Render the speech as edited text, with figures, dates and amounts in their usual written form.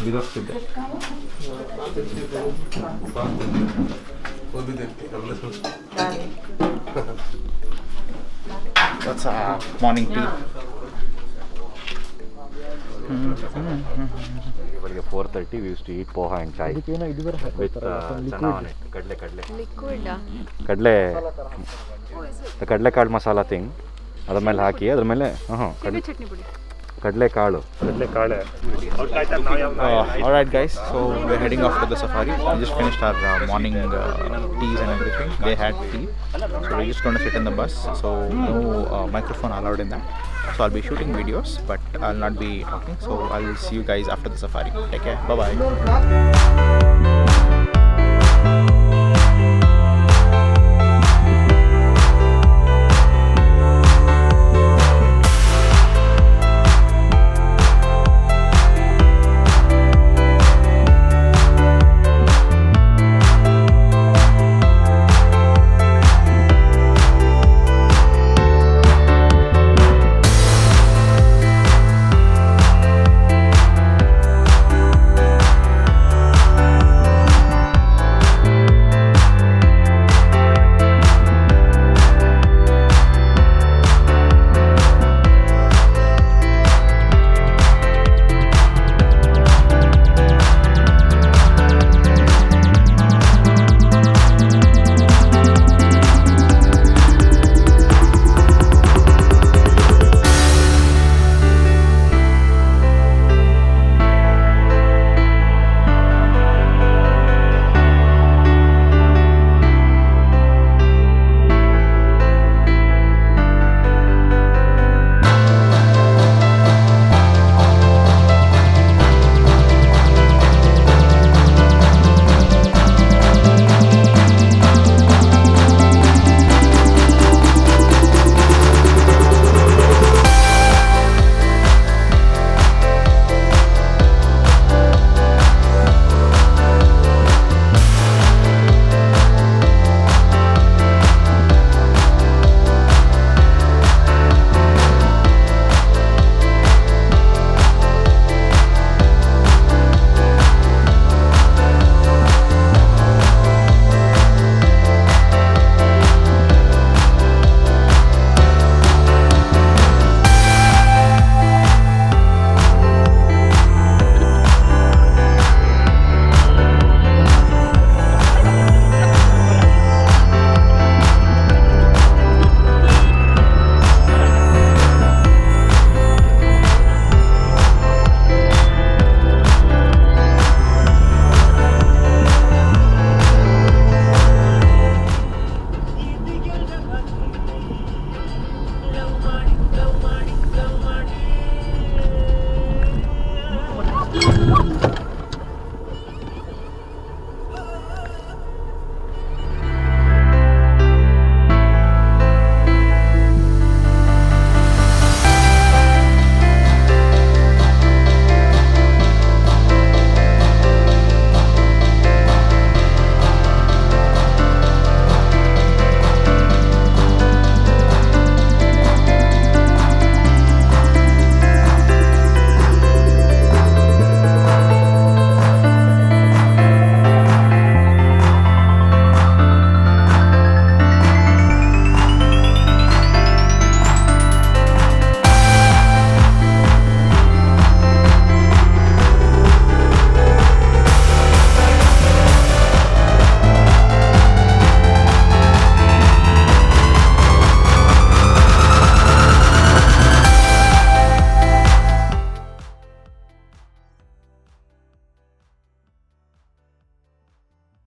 ಬಿದೋಗ್ತಿದ್ದೆ. That's morning tea. ಬೆಳಿಗ್ಗೆ 4:30 we used to eat poha and chai with chana on it. ಕಡಲೆಕಾಳು masala thing ಅದ್ರ ಮೇಲೆ ಹಾಕಿ ಅದ್ರ ಮೇಲೆ ಕಡಲೆಕಾಳು. Alright guys, so we're heading off to the safari. We just finished our morning teas and everything. They had tea, so we're just going to sit in the bus. So no microphone allowed in that. So I'll be shooting videos, but I'll not be talking. So I'll see you guys after the safari. Take care. Bye bye.